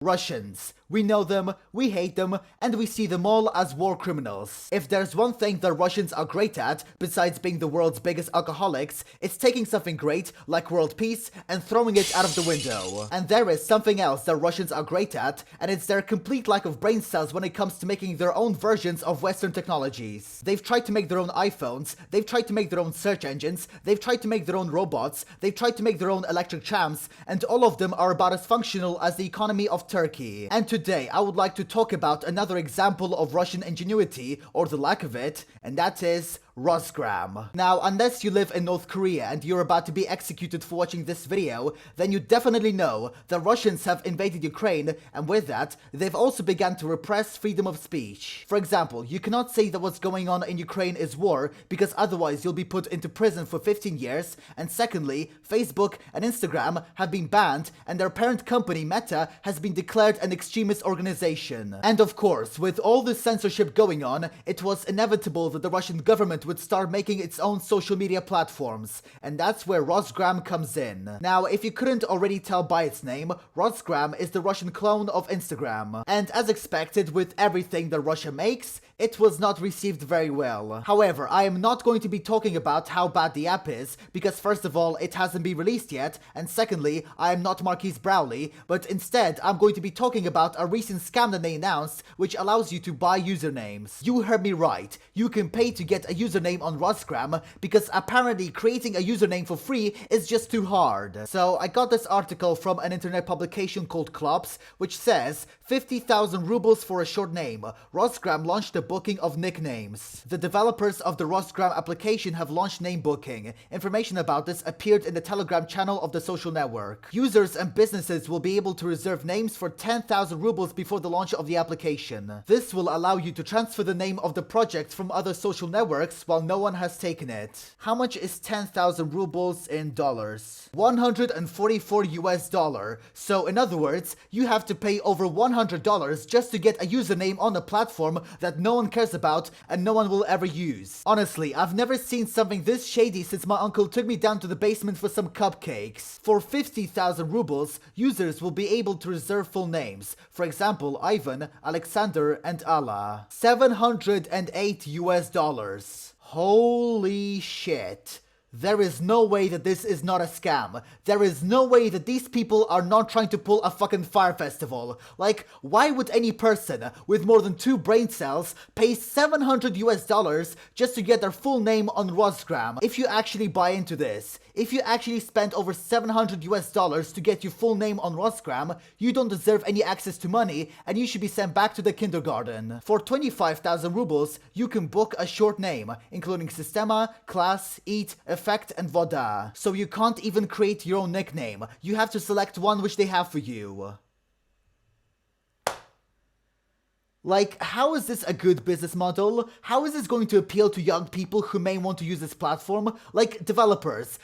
Russians. We know them, we hate them, and we see them all as war criminals. If there's one thing the Russians are great at, besides being the world's biggest alcoholics, it's taking something great, like world peace, and throwing it out of the window. And there is something else the Russians are great at, and it's their complete lack of brain cells when it comes to making their own versions of Western technologies. They've tried to make their own iPhones, they've tried to make their own search engines, they've tried to make their own robots, they've tried to make their own electric trams, and all of them are about as functional as the economy of Turkey. And today I would like to talk about another example of Russian ingenuity, or the lack of it, and that is Rossgram. Now, unless you live in North Korea and you're about to be executed for watching this video, then you definitely know the Russians have invaded Ukraine, and with that, they've also begun to repress freedom of speech. For example, you cannot say that what's going on in Ukraine is war, because otherwise you'll be put into prison for 15 years, and secondly, Facebook and Instagram have been banned, and their parent company, Meta, has been declared an extremist organization. And of course, with all this censorship going on, it was inevitable that the Russian government would start making its own social media platforms, and that's where Rossgram comes in. Now, if you couldn't already tell by its name, Rossgram is the Russian clone of Instagram. And as expected with everything that Russia makes, it was not received very well. However, I am not going to be talking about how bad the app is, because first of all, it hasn't been released yet, and secondly, I am not Marquise Browley, but instead, I'm going to be talking about a recent scam that they announced, which allows you to buy usernames. You heard me right. You can pay to get a username on Rossgram, because apparently creating a username for free is just too hard. So I got this article from an internet publication called Klops, which says 50,000 rubles for a short name. Rossgram launched the booking of nicknames. The developers of the Rossgram application have launched name booking. Information about this appeared in the Telegram channel of the social network. Users and businesses will be able to reserve names for 10,000 rubles before the launch of the application. This will allow you to transfer the name of the project from other social networks while no one has taken it. How much is 10,000 rubles in dollars? 144 US dollar. So in other words, you have to pay over $100 just to get a username on a platform that no one cares about and no one will ever use. Honestly, I've never seen something this shady since my uncle took me down to the basement for some cupcakes. For 50,000 rubles, users will be able to reserve full names. For example, Ivan, Alexander, and Allah. 708 US dollars. Holy shit. There is no way that this is not a scam. There is no way that these people are not trying to pull a fucking fire festival. Like, why would any person with more than 2 brain cells pay 700 US dollars just to get their full name on Rossgram? If you actually buy into this, if you actually spend over 700 US dollars to get your full name on Rossgram, you don't deserve any access to money and you should be sent back to the kindergarten. For 25,000 rubles, you can book a short name, including Sistema, Class, Eat, Effect, and Voda. So you can't even create your own nickname. You have to select one which they have for you. Like, how is this a good business model? How is this going to appeal to young people who may want to use this platform? Like, developers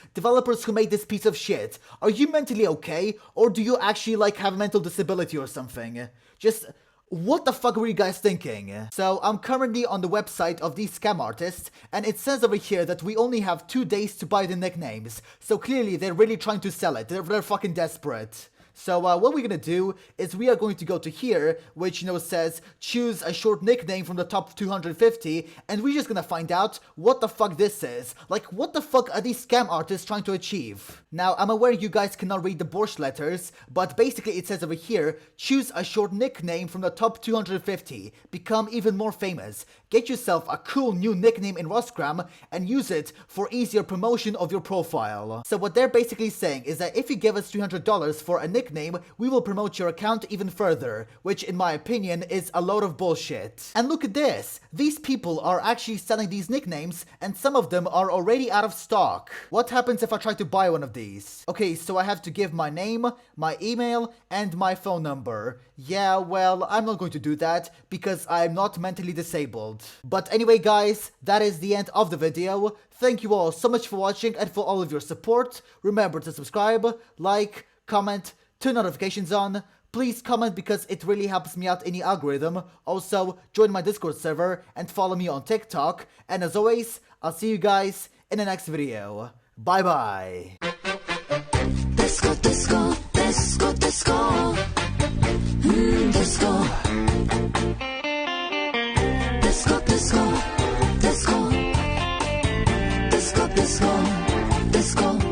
who made this piece of shit. Are you mentally okay? Or do you actually, like, have a mental disability or something? Just, what the fuck were you guys thinking? So, I'm currently on the website of these scam artists, and it says over here that we only have 2 days to buy the nicknames. So clearly, they're really trying to sell it. They're fucking desperate. So what we're gonna do is we are going to go to here, which, says choose a short nickname from the top 250, and we're just gonna find out what the fuck this is. Like, what the fuck are these scam artists trying to achieve? Now, I'm aware you guys cannot read the Borscht letters, but basically it says over here, choose a short nickname from the top 250, become even more famous, get yourself a cool new nickname in Rossgram, and use it for easier promotion of your profile. So what they're basically saying is that if you give us $300 for a nickname, we will promote your account even further, which in my opinion is a load of bullshit. And look at this, these people are actually selling these nicknames and some of them are already out of stock. What happens if I try to buy one of these? Okay, so I have to give my name, my email, and my phone number. Yeah, well, I'm not going to do that because I'm not mentally disabled. But anyway guys, that is the end of the video. Thank you all so much for watching and for all of your support. Remember to subscribe, like, comment, turn notifications on. Please comment because it really helps me out in the algorithm. Also, join my Discord server and follow me on TikTok. And as always, I'll see you guys in the next video. Bye bye. Disco, disco, disco, disco. Disco. Disco, disco, disco. Disco, disco, disco.